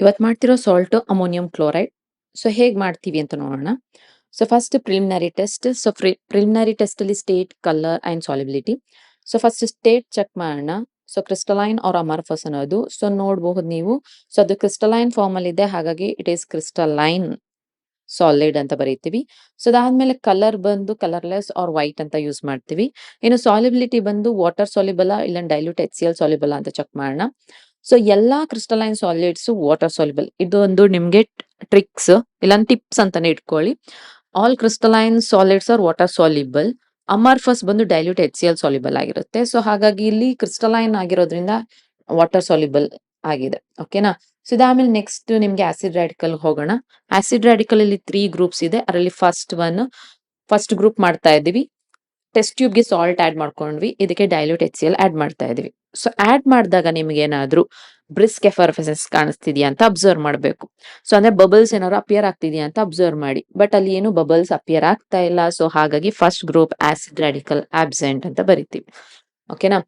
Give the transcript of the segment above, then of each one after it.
ಇವತ್ತು ಮಾಡ್ತಿರೋ salt ammonium chloride. So ಹೇಗೆ ಮಾಡ್ತೀವಿ ಅಂತ ನೋಡೋಣ. So first preliminary test. So preliminary test ಅಲ್ಲಿ state, colour and solubility. So first state check ಮಾಡೋಣ. ಸೊ ಕ್ರಿಸ್ಟಲೈನ್ ಆರ್ ಅಮರ್ಫಸ್ ಅನ್ನೋದು ಸೊ ನೋಡಬಹುದು ನೀವು. ಸೊ ಅದು ಕ್ರಿಸ್ಟಲೈನ್ ಫಾರ್ಮ್ ಅಲ್ಲಿ ಇದೆ, ಹಾಗಾಗಿ ಇಟ್ ಈಸ್ ಕ್ರಿಸ್ಟಲೈನ್ ಸಾಲಿಡ್ ಅಂತ ಬರೀತೀವಿ. ಸೊ ಅದಾದ್ಮೇಲೆ ಕಲರ್ ಬಂದು ಕಲರ್ಲೆಸ್ ಆರ್ ವೈಟ್ ಅಂತ ಯೂಸ್ ಮಾಡ್ತೀವಿ. ಇನ್ನು ಸಾಲಿಬಿಲಿಟಿ ಬಂದು ವಾಟರ್ ಸಾಲಿಬಲ್ ಇಲ್ಲ ಡೈಲ್ಯೂಟ್ HCl ಸಾಲಿಬಲ್ ಅಂತ ಚೆಕ್ ಮಾಡೋಣ. ಸೊ ಎಲ್ಲಾ ಕ್ರಿಸ್ಟಲೈನ್ ಸಾಲಿಡ್ಸ್ ವಾಟರ್ ಸಾಲಿಬಲ್. ಇದು ಒಂದು ನಿಮ್ಗೆ ಟ್ರಿಕ್ಸ್ ಇಲ್ಲ ಟಿಪ್ಸ್ ಅಂತಾನೆ ಇಟ್ಕೊಳ್ಳಿ. All crystalline solids R water soluble. Amorphous ಬಂದು ಡೈಲ್ಯೂಟ್ HCl ಸಾಲಿಬಲ್ ಆಗಿರುತ್ತೆ. ಸೊ ಹಾಗಾಗಿ ಇಲ್ಲಿ ಕ್ರಿಸ್ಟಲೈನ್ ಆಗಿರೋದ್ರಿಂದ ವಾಟರ್ ಸಾಲಿಬಲ್ ಆಗಿದೆ. ಓಕೆನಾ. ಸೊ ಇದಾದ್ಮೇಲೆ ನೆಕ್ಸ್ಟ್ ನಿಮ್ಗೆ ಆಸಿಡ್ ರಾಡಿಕಲ್ ಹೋಗೋಣ. ಆಸಿಡ್ ರಾಡಿಕಲ್ ಅಲ್ಲಿ 3 ಗ್ರೂಪ್ಸ್ ಇದೆ. ಅದರಲ್ಲಿ ಫಸ್ಟ್ ಗ್ರೂಪ್ ಮಾಡ್ತಾ ಇದೀವಿ. ಟೆಸ್ಟ್ ಟ್ಯೂಬ್ ಗೆ ಸಾಲ್ಟ್ ಆಡ್ ಮಾಡ್ಕೊಂಡ್ವಿ, ಇದಕ್ಕೆ ಡೈಲ್ಯೂಟ್ HCl ಆಡ್ ಮಾಡ್ತಾ ಇದೀವಿ. ಸೊ ಆಡ್ ಮಾಡಿದಾಗ ನಿಮ್ಗೆ ಏನಾದ್ರು ಬ್ರಿಸ್ಕ್ ಎಫರ್ವೆಸೆನ್ಸ್ ಕಾಣಿಸ್ತಿದ್ಯಾ ಅಂತ ಅಬ್ಸರ್ವ್ ಮಾಡಬೇಕು. ಸೊ ಅಂದ್ರೆ ಬಬಲ್ಸ್ ಏನಾದ್ರು ಅಪಿಯರ್ ಆಗ್ತಿದ್ಯಾ ಅಂತ ಅಬ್ಸರ್ವ್ ಮಾಡಿ. ಬಟ್ ಅಲ್ಲಿ ಏನು ಬಬಲ್ಸ್ ಅಪಿಯರ್ ಆಗ್ತಾ ಇಲ್ಲ. ಸೊ ಹಾಗಾಗಿ first group acid radical absent ಅಂತ ಬರಿತೀವಿ. ಓಕೆನಾ.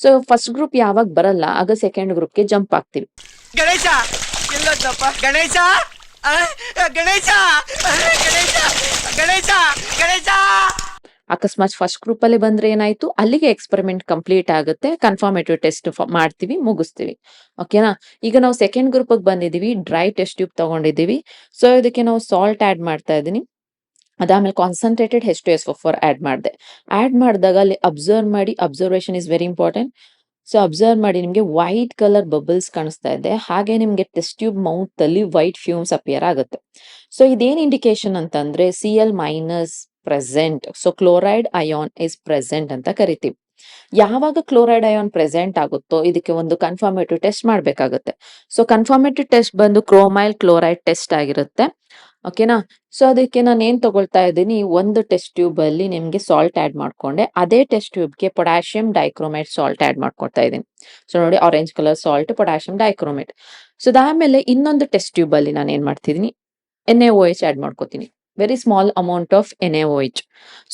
ಸೊ ಫಸ್ಟ್ ಗ್ರೂಪ್ ಯಾವಾಗ ಬರಲ್ಲ ಆಗ ಸೆಕೆಂಡ್ ಗ್ರೂಪ್ಗೆ ಜಂಪ್ ಆಗ್ತೀವಿ. ಗಣೇಶ ಎಲ್ಲೋದ್ನಪ್ಪ ಗಣೇಶ ಆ, ಗಣೇಶ ಆ, ಗಣೇಶ ಗಣೇಶ ಗಣೇಶ ಅಕಸ್ಮಾತ್ ಫಸ್ಟ್ ಗ್ರೂಪ್ ಅಲ್ಲಿ ಬಂದ್ರೆ ಏನಾಯ್ತು, ಅಲ್ಲಿಗೆ ಎಕ್ಸ್ಪೆರಿಮೆಂಟ್ ಕಂಪ್ಲೀಟ್ ಆಗುತ್ತೆ. ಕನ್ಫರ್ಮೇಟಿವ್ ಟೆಸ್ಟ್ ಮಾಡ್ತೀವಿ, ಮುಗಿಸ್ತೀವಿ. ಓಕೆನಾ. ಈಗ ನಾವು ಸೆಕೆಂಡ್ ಗ್ರೂಪ್ ಬಂದಿದೀವಿ. ಡ್ರೈ ಟೆಸ್ಟ್ ಟ್ಯೂಬ್ ತಗೊಂಡಿದೀವಿ. ಸೊ ಇದಕ್ಕೆ ನಾವು ಸಾಲ್ಟ್ ಆಡ್ ಮಾಡ್ತಾ ಇದೀನಿ. ಅದಾದ್ಮೇಲೆ ಕಾನ್ಸಂಟ್ರೇಟೆಡ್ H2SO4 ಆಡ್ ಮಾಡಿದೆ. ಆಡ್ ಮಾಡಿದಾಗ ಅಲ್ಲಿ ಅಬ್ಸರ್ವ್ ಮಾಡಿ, observation is very important. So observe ಮಾಡಿ, ನಿಮ್ಗೆ ವೈಟ್ ಕಲರ್ ಬಬಲ್ಸ್ ಕಾಣಿಸ್ತಾ ಇದೆ. ಹಾಗೆ ನಿಮ್ಗೆ ಟೆಸ್ಟ್ ಟ್ಯೂಬ್ ಮೌತ್ ಅಲ್ಲಿ ವೈಟ್ ಫ್ಯೂಮ್ಸ್ ಅಪಿಯರ್ ಆಗುತ್ತೆ. ಸೊ ಇದೇನ್ ಇಂಡಿಕೇಶನ್ ಅಂತಂದ್ರೆ Cl minus present. So chloride ion is present ಅಂತ ಕರಿತೀವಿ. ಯಾವಾಗ ಕ್ಲೋರೈಡ್ ಅಯಾನ್ ಪ್ರೆಸೆಂಟ್ ಆಗುತ್ತೋ ಇದಕ್ಕೆ ಒಂದು ಕನ್ಫರ್ಮೇಟಿವ್ ಟೆಸ್ಟ್ ಮಾಡ್ಬೇಕಾಗುತ್ತೆ. ಸೊ ಕನ್ಫರ್ಮೇಟಿವ್ ಟೆಸ್ಟ್ ಬಂದು ಕ್ರೋಮೈಲ್ ಕ್ಲೋರೈಡ್ ಟೆಸ್ಟ್ ಆಗಿರುತ್ತೆ. ಓಕೆನಾ. ಸೊ ಅದಕ್ಕೆ ನಾನು ಏನ್ ತಗೊಳ್ತಾ ಇದ್ದೀನಿ, ಒಂದು ಟೆಸ್ಟ್ ಟ್ಯೂಬ್ ಅಲ್ಲಿ ನಿಮ್ಗೆ ಸಾಲ್ಟ್ ಆಡ್ ಮಾಡ್ಕೊಂಡೆ. ಅದೇ ಟೆಸ್ಟ್ ಟ್ಯೂಬ್ಗೆ ಪೊಟ್ಯಾಷಿಯಂ ಡೈಕ್ರೋಮೇಟ್ ಸಾಲ್ಟ್ ಆಡ್ ಮಾಡ್ಕೊಳ್ತಾ ಇದ್ದೀನಿ. ಸೊ ನೋಡಿ, orange colour salt, potassium dichromate. So ಅದಾದ್ಮೇಲೆ ಇನ್ನೊಂದು ಟೆಸ್ಟ್ ಟ್ಯೂಬ್ ಅಲ್ಲಿ ನಾನು ಏನ್ ಮಾಡ್ತಿದ್ದೀನಿ, NaOH ಆಡ್ ಮಾಡ್ಕೋತೀನಿ. Very small amount of NaOH.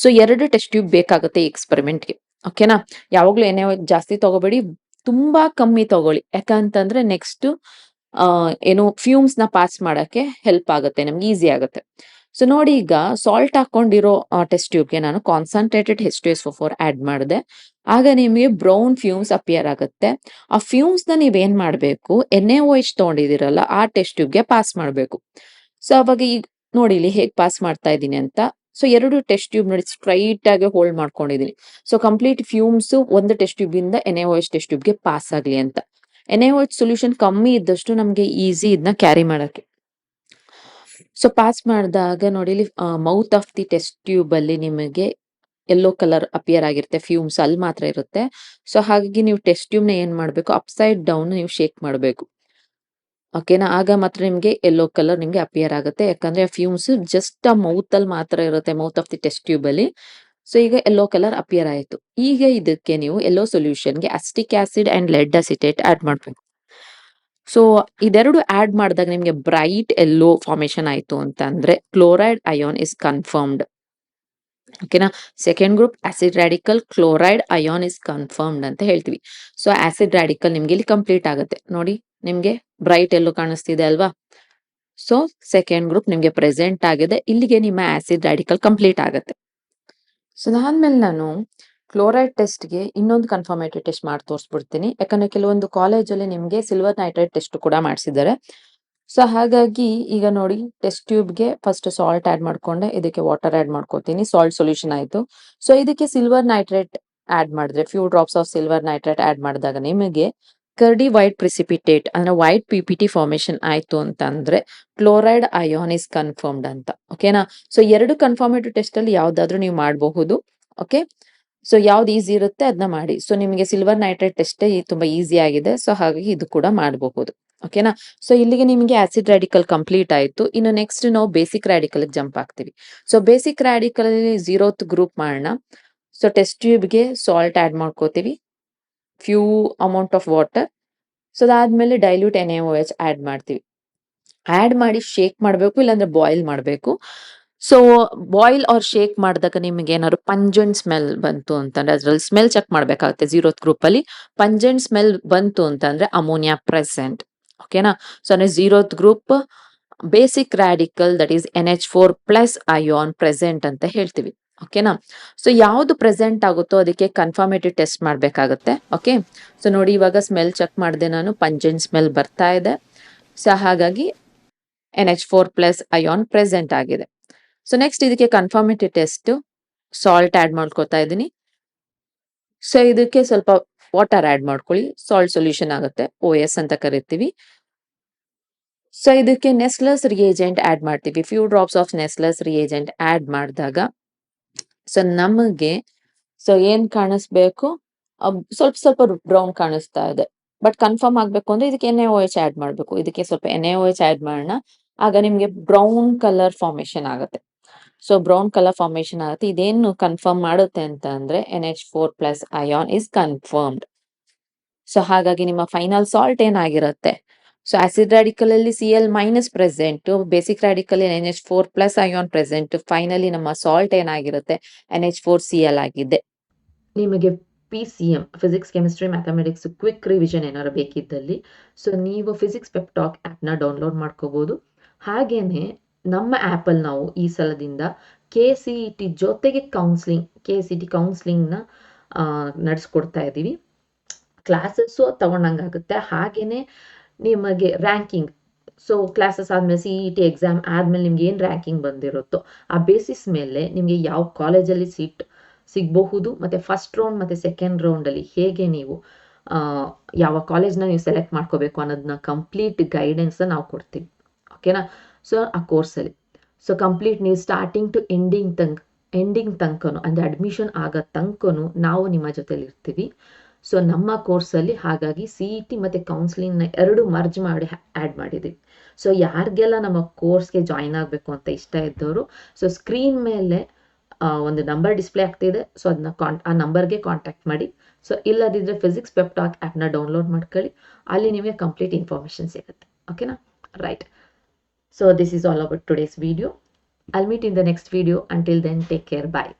So 2 test tube ಬೇಕಾಗುತ್ತೆ ಈ ಎಕ್ಸ್ಪೆರಿಮೆಂಟ್ಗೆ. ಓಕೆನಾ. ಯಾವಾಗ್ಲೂ NaOH ಜಾಸ್ತಿ ತಗೋಬೇಡಿ, ತುಂಬಾ ಕಮ್ಮಿ ತಗೊಳ್ಳಿ. ಯಾಕಂತಂದ್ರೆ ನೆಕ್ಸ್ಟ್ ಏನು ಫ್ಯೂಮ್ಸ್ ನ ಪಾಸ್ ಮಾಡಕ್ಕೆ ಹೆಲ್ಪ್ ಆಗುತ್ತೆ, ನಮ್ಗೆ ಈಸಿ ಆಗುತ್ತೆ. ಸೊ ನೋಡಿ, ಈಗ ಸಾಲ್ಟ್ ಹಾಕೊಂಡಿರೋ ಟೆಸ್ಟ್ ಟ್ಯೂಬ್ಗೆ ನಾನು ಕಾನ್ಸಂಟ್ರೇಟೆಡ್ H2SO4 ಆಡ್ ಮಾಡಿದೆ. ಆಗ ನಿಮಗೆ ಬ್ರೌನ್ ಫ್ಯೂಮ್ಸ್ ಅಪಿಯರ್ ಆಗುತ್ತೆ. ಆ ಫ್ಯೂಮ್ಸ್ ನ ನೀವೇನ್ ಮಾಡ್ಬೇಕು, NaOH ತಗೊಂಡಿದಿರಲ್ಲ ಆ ಟೆಸ್ಟ್ ಟ್ಯೂಬ್ಗೆ ಪಾಸ್ ಮಾಡ್ಬೇಕು. ಸೊ ಅವಾಗ ಈಗ ನೋಡಿ ಇಲ್ಲಿ ಹೇಗ್ ಪಾಸ್ ಮಾಡ್ತಾ ಇದ್ದೀನಿ ಅಂತ. ಸೊ 2 ಟೆಸ್ಟ್ ಟ್ಯೂಬ್ ನೋಡಿ ಸ್ಟ್ರೈಟ್ ಆಗಿ ಹೋಲ್ಡ್ ಮಾಡ್ಕೊಂಡಿದೀನಿ. ಸೊ ಕಂಪ್ಲೀಟ್ ಫ್ಯೂಮ್ಸ್ ಒಂದು ಟೆಸ್ಟ್ ಟ್ಯೂಬ್ ಇಂದ NaOH ಟೆಸ್ಟ್ ಟ್ಯೂಬ್ಗೆ ಪಾಸ್ ಆಗ್ಲಿ ಅಂತ. NaOH ಸೊಲ್ಯೂಷನ್ ಕಮ್ಮಿ ಇದ್ದಷ್ಟು ನಮ್ಗೆ ಈಸಿ ಇದನ್ನ ಕ್ಯಾರಿ ಮಾಡಕ್ಕೆ. ಸೊ ಪಾಸ್ ಮಾಡಿದಾಗ ನೋಡಿ ಇಲ್ಲಿ mouth of the test tube ಅಲ್ಲಿ ನಿಮಗೆ ಯೆಲ್ಲೋ ಕಲರ್ ಅಪಿಯರ್ ಆಗಿರುತ್ತೆ. ಫ್ಯೂಮ್ಸ್ ಅಲ್ಲಿ ಮಾತ್ರ ಇರುತ್ತೆ. ಸೊ ಹಾಗಾಗಿ ನೀವು ಟೆಸ್ಟ್ ಟ್ಯೂಬ್ ನ ಏನ್ ಮಾಡ್ಬೇಕು, ಅಪ್ಸೈಡ್ ಡೌನ್ ನೀವು ಶೇಕ್ ಮಾಡಬೇಕು. ಓಕೆನಾ. ಆಗ ಮಾತ್ರ ನಿಮ್ಗೆ ಯೆಲ್ಲೋ ಕಲರ್ ನಿಮ್ಗೆ ಅಪಿಯರ್ ಆಗುತ್ತೆ. ಯಾಕಂದ್ರೆ ಫ್ಯೂಮ್ಸ್ ಜಸ್ಟ್ ಆ ಮೌತ್ ಅಲ್ಲಿ ಮಾತ್ರ ಇರುತ್ತೆ, mouth of the test tube ಅಲ್ಲಿ. ಸೊ ಈಗ ಯೆಲ್ಲೋ ಕಲರ್ ಅಪಿಯರ್ ಆಯ್ತು. ಈಗ ಇದಕ್ಕೆ ನೀವು ಯೆಲ್ಲೋ ಸೊಲ್ಯೂಷನ್ಗೆ acetic acid and lead acetate add ಮಾಡ್ಬೇಕು. ಸೊ ಇದೆರಡು ಆಡ್ ಮಾಡಿದಾಗ ನಿಮ್ಗೆ ಬ್ರೈಟ್ ಯೆಲ್ಲೋ ಫಾರ್ಮೇಶನ್ ಆಯ್ತು ಅಂತ ಅಂದ್ರೆ ಕ್ಲೋರೈಡ್ ಅಯಾನ್ ಇಸ್ ಕನ್ಫರ್ಮ್ಡ್. ಓಕೆನಾ. Second group acid radical, chloride ion is confirmed ಅಂತ ಹೇಳ್ತೀವಿ. ಸೊ ಆಸಿಡ್ ರಾಡಿಕಲ್ ನಿಮ್ಗೆ ಇಲ್ಲಿ ಕಂಪ್ಲೀಟ್ ಆಗುತ್ತೆ. ನೋಡಿ, ನಿಮ್ಗೆ ಬ್ರೈಟ್ ಎಲ್ಲೋ ಕಾಣಿಸ್ತಿದೆ ಅಲ್ವಾ. ಸೊ ಸೆಕೆಂಡ್ ಗ್ರೂಪ್ ನಿಮ್ಗೆ ಪ್ರೆಸೆಂಟ್ ಆಗಿದೆ. ಇಲ್ಲಿಗೆ ನಿಮ್ಮ ಆಸಿಡ್ ರಾಡಿಕಲ್ ಕಂಪ್ಲೀಟ್ ಆಗುತ್ತೆ. ಸೊ ಅದಾದ್ಮೇಲೆ ನಾನು ಕ್ಲೋರೈಡ್ ಟೆಸ್ಟ್ಗೆ ಇನ್ನೊಂದು ಕನ್ಫರ್ಮೇಟಿವ್ ಟೆಸ್ಟ್ ಮಾಡಿ ತೋರಿಸ್ಬಿಡ್ತೀನಿ. ಯಾಕಂದ್ರೆ ಕೆಲವೊಂದು ಕಾಲೇಜಲ್ಲಿ ನಿಮ್ಗೆ ಸಿಲ್ವರ್ ನೈಟ್ರೇಟ್ ಟೆಸ್ಟ್ ಕೂಡ ಮಾಡಿಸಿದ್ದಾರೆ. ಸೊ ಹಾಗಾಗಿ ಈಗ ನೋಡಿ, ಟೆಸ್ಟ್ ಟ್ಯೂಬ್ಗೆ ಫಸ್ಟ್ ಸಾಲ್ಟ್ ಆಡ್ ಮಾಡ್ಕೊಂಡೆ, ಇದಕ್ಕೆ ವಾಟರ್ ಆಡ್ ಮಾಡ್ಕೋತೀನಿ. ಸಾಲ್ಟ್ ಸೊಲ್ಯೂಷನ್ ಆಯ್ತು. ಸೊ ಇದಕ್ಕೆ ಸಿಲ್ವರ್ ನೈಟ್ರೇಟ್ ಆಡ್ ಮಾಡಿದ್ರೆ, few drops of silver nitrate add ಮಾಡಿದಾಗ ನಿಮಗೆ ಕರ್ಡಿ ವೈಟ್ ಪ್ರಿಸಿಪಿಟೇಟ್ ಅಂದ್ರೆ ವೈಟ್ PPT ಫಾರ್ಮೇಶನ್ ಆಯ್ತು ಅಂತ ಅಂದ್ರೆ ಕ್ಲೋರೈಡ್ ಅಯಾನ್ ಇಸ್ ಕನ್ಫರ್ಮ್ಡ್ ಅಂತ. ಓಕೆನಾ. ಸೊ 2 ಕನ್ಫರ್ಮೇಟಿವ್ ಟೆಸ್ಟ್ ಅಲ್ಲಿ ಯಾವ್ದಾದ್ರು ನೀವು ಮಾಡಬಹುದು. ಓಕೆ. ಸೊ ಯಾವ್ದು ಈಸಿ ಇರುತ್ತೆ ಅದನ್ನ ಮಾಡಿ. ಸೊ ನಿಮಗೆ ಸಿಲ್ವರ್ ನೈಟ್ರೇಟ್ ಟೆಸ್ಟ್ ತುಂಬಾ ಈಸಿ ಆಗಿದೆ. ಸೊ ಹಾಗಾಗಿ ಇದು ಕೂಡ ಮಾಡಬಹುದು. ಓಕೆನಾ. ಸೊ ಇಲ್ಲಿಗೆ ನಿಮಗೆ ಆಸಿಡ್ ರಾಡಿಕಲ್ ಕಂಪ್ಲೀಟ್ ಆಯ್ತು. ಇನ್ನು ನೆಕ್ಸ್ಟ್ ನಾವು ಬೇಸಿಕ್ ರಾಡಿಕಲ್ ಜಂಪ್ ಆಗ್ತೀವಿ. ಸೊ ಬೇಸಿಕ್ ರಾಡಿಕಲ್ ಅಲ್ಲಿ 0th ಗ್ರೂಪ್ ಮಾಡೋಣ. ಸೊ ಟೆಸ್ಟ್ ಟ್ಯೂಬ್ಗೆ ಸಾಲ್ಟ್ ಆಡ್ ಮಾಡ್ಕೋತೀವಿ, few amount of water. So ಅದಾದ್ಮೇಲೆ ಡೈಲ್ಯೂಟ್ NaOH ಆಡ್ ಮಾಡ್ತೀವಿ. ಆಡ್ ಮಾಡಿ ಶೇಕ್ ಮಾಡಬೇಕು, ಇಲ್ಲಾಂದ್ರೆ ಬಾಯ್ಲ್ ಮಾಡಬೇಕು. ಸೊ ಬಾಯ್ಲ್ ಆರ್ ಶೇಕ್ ಮಾಡಿದಾಗ ನಿಮ್ಗೆ ಏನಾದ್ರು ಪಂಜೆಂಟ್ ಸ್ಮೆಲ್ ಬಂತು ಅಂತಂದ್ರೆ ಅದ್ರಲ್ಲಿ ಸ್ಮೆಲ್ ಚೆಕ್ ಮಾಡ್ಬೇಕಾಗುತ್ತೆ. 0th ಗ್ರೂಪ್ ಅಲ್ಲಿ ಪಂಜೆಂಟ್ ಸ್ಮೆಲ್ ಬಂತು ಅಂತಂದ್ರೆ ಅಮೋನಿಯಾ ಪ್ರೆಸೆಂಟ್. ಓಕೆನಾ. ಸೊ ಅಂದರೆ 0th group basic radical that is NH4 plus ion present ಅಂತ ಹೇಳ್ತೀವಿ. ಓಕೆನಾ. ಸೊ ಯಾವುದು ಪ್ರೆಸೆಂಟ್ ಆಗುತ್ತೋ ಅದಕ್ಕೆ ಕನ್ಫರ್ಮೇಟಿವ್ ಟೆಸ್ಟ್ ಮಾಡಬೇಕಾಗುತ್ತೆ. ಓಕೆ. ಸೊ ನೋಡಿ ಇವಾಗ ಸ್ಮೆಲ್ ಚೆಕ್ ಮಾಡಿದೆ ನಾನು, ಪಂಜೆಂಟ್ ಸ್ಮೆಲ್ ಬರ್ತಾ ಇದೆ. ಸೊ ಹಾಗಾಗಿ NH4 ಪ್ಲಸ್ ಅಯಾನ್ ಪ್ರೆಸೆಂಟ್ ಆಗಿದೆ. ಸೊ ನೆಕ್ಸ್ಟ್ ಇದಕ್ಕೆ ಕನ್ಫರ್ಮೇಟಿವ್ ಟೆಸ್ಟ್ ಸಾಲ್ಟ್ ಆ್ಯಡ್ ಮಾಡ್ಕೊತಾ ಇದ್ದೀನಿ. ಸೊ ಇದಕ್ಕೆ ಸ್ವಲ್ಪ ವಾಟರ್ ಆ್ಯಡ್ ಮಾಡ್ಕೊಳ್ಳಿ, ಸಾಲ್ಟ್ ಸೊಲ್ಯೂಷನ್ ಆಗುತ್ತೆ, OS ಅಂತ ಕರಿತೀವಿ. ಸೊ ಇದಕ್ಕೆ ನೆಸ್ಲಸ್ ರಿಯೇಜೆಂಟ್ ಆ್ಯಡ್ ಮಾಡ್ತೀವಿ. Few drops of Nessler's reagent add ಮಾಡಿದಾಗ ಸೊ ನಮಗೆ ಸೊ ಏನ್ ಕಾಣಿಸ್ಬೇಕು, ಸ್ವಲ್ಪ ಸ್ವಲ್ಪ ಬ್ರೌನ್ ಕಾಣಿಸ್ತಾ ಇದೆ. ಬಟ್ ಕನ್ಫರ್ಮ್ ಆಗ್ಬೇಕು ಅಂದ್ರೆ ಇದಕ್ಕೆ NaOH ಆ್ಯಡ್ ಮಾಡಬೇಕು. ಇದಕ್ಕೆ ಸ್ವಲ್ಪ NaOH ಆ್ಯಡ್ ಮಾಡೋಣ, ಆಗ ನಿಮ್ಗೆ ಬ್ರೌನ್ ಕಲರ್ ಫಾರ್ಮೇಶನ್ ಆಗುತ್ತೆ. ಸೊ ಬ್ರೌನ್ ಕಲರ್ ಫಾರ್ಮೇಶನ್ ಆಗುತ್ತೆ. ಇದೇನು ಕನ್ಫರ್ಮ್ ಮಾಡುತ್ತೆ ಅಂತ ಅಂದ್ರೆ NH4 plus ion is confirmed. So ಹಾಗಾಗಿ ನಿಮ್ಮ ಫೈನಲ್ ಸಾಲ್ಟ್ ಏನಾಗಿರುತ್ತೆ, ಸೊ ಆಸಿಡ್ ರಾಡಿಕಲ್ ಅಲ್ಲಿ Cl minus present, basic radical NH4 plus ion present, finally ನಮ್ಮ ಸಾಲ್ಟ್ ಏನಾಗಿರುತ್ತೆ NH4Cl ಆಗಿದೆ. ನಿಮಗೆ PCM physics chemistry mathematics quick revision ಏನಾರು ಬೇಕಿದ್ದಲ್ಲಿ ಸೊ ನೀವು ಫಿಸಿಕ್ಸ್ ಪೆಪ್ಟಾಕ್ ಆ್ಯಪ್ನ ಡೌನ್ಲೋಡ್ ಮಾಡ್ಕೋಬೋದು. ಹಾಗೇನೆ ನಮ್ಮ ಆ್ಯಪಲ್ಲಿ ನಾವು ಈ ಸಲದಿಂದ KCET ಜೊತೆಗೆ KCET ಕೌನ್ಸ್ಲಿಂಗ್ನ ನಡೆಸ್ಕೊಡ್ತಾ ಇದ್ದೀವಿ. ಕ್ಲಾಸಸ್ಸು ತಗೊಂಡಂಗಾಗುತ್ತೆ. ಹಾಗೇನೆ ನಿಮಗೆ ರ್ಯಾಂಕಿಂಗ್, ಸೊ ಕ್ಲಾಸಸ್ ಆದಮೇಲೆ CET ಎಕ್ಸಾಮ್ ಆದಮೇಲೆ ನಿಮ್ಗೆ ಏನು ರ್ಯಾಂಕಿಂಗ್ ಬಂದಿರುತ್ತೋ ಆ ಬೇಸಿಸ್ ಮೇಲೆ ನಿಮಗೆ ಯಾವ ಕಾಲೇಜಲ್ಲಿ ಸೀಟ್ ಸಿಗಬಹುದು, ಮತ್ತು ಫಸ್ಟ್ ರೌಂಡ್ ಮತ್ತು ಸೆಕೆಂಡ್ ರೌಂಡಲ್ಲಿ ಹೇಗೆ ನೀವು ಯಾವ ಕಾಲೇಜ್ನ ನೀವು ಸೆಲೆಕ್ಟ್ ಮಾಡ್ಕೋಬೇಕು ಅನ್ನೋದನ್ನ ಕಂಪ್ಲೀಟ್ ಗೈಡೆನ್ಸ್ನ ನಾವು ಕೊಡ್ತೀವಿ. ಓಕೆನಾ. ಸೊ ಆ ಕೋರ್ಸಲ್ಲಿ ಸೊ ಕಂಪ್ಲೀಟ್ ನೀವು ಸ್ಟಾರ್ಟಿಂಗ್ ಟು ಎಂಡಿಂಗ್ ತನಕನೂ ಅಂದರೆ ಅಡ್ಮಿಷನ್ ಆಗೋ ತನಕನೂ ನಾವು ನಿಮ್ಮ ಜೊತೆಲಿ ಇರ್ತೀವಿ. ಸೊ ನಮ್ಮ ಕೋರ್ಸಲ್ಲಿ ಹಾಗಾಗಿ CET ಮತ್ತು ಕೌನ್ಸಿಲಿಂಗ್ನ ಎರಡು ಮರ್ಜ್ ಮಾಡಿ ಆ್ಯಡ್ ಮಾಡಿದ್ದೀವಿ. ಸೊ ಯಾರಿಗೆಲ್ಲ ನಮ್ಮ ಕೋರ್ಸ್ಗೆ ಜಾಯಿನ್ ಆಗಬೇಕು ಅಂತ ಇಷ್ಟ ಇದ್ದವರು ಸೊ ಸ್ಕ್ರೀನ್ ಮೇಲೆ ಒಂದು ನಂಬರ್ ಡಿಸ್ಪ್ಲೇ ಆಗ್ತಿದೆ, ಸೊ ಅದನ್ನ ಆ ನಂಬರ್ಗೆ ಕಾಂಟ್ಯಾಕ್ಟ್ ಮಾಡಿ. ಸೊ ಇಲ್ಲದಿದ್ದರೆ ಫಿಸಿಕ್ಸ್ ಪೆಪ್ಟಾಕ್ ಆ್ಯಪ್ನ ಡೌನ್ಲೋಡ್ ಮಾಡ್ಕೊಳ್ಳಿ, ಅಲ್ಲಿ ನಿಮಗೆ ಕಂಪ್ಲೀಟ್ ಇನ್ಫಾರ್ಮೇಷನ್ ಸಿಗುತ್ತೆ. ಓಕೆನಾ. Right. So this is all about today's video. I'll meet in the next video. Until then, take care. Bye.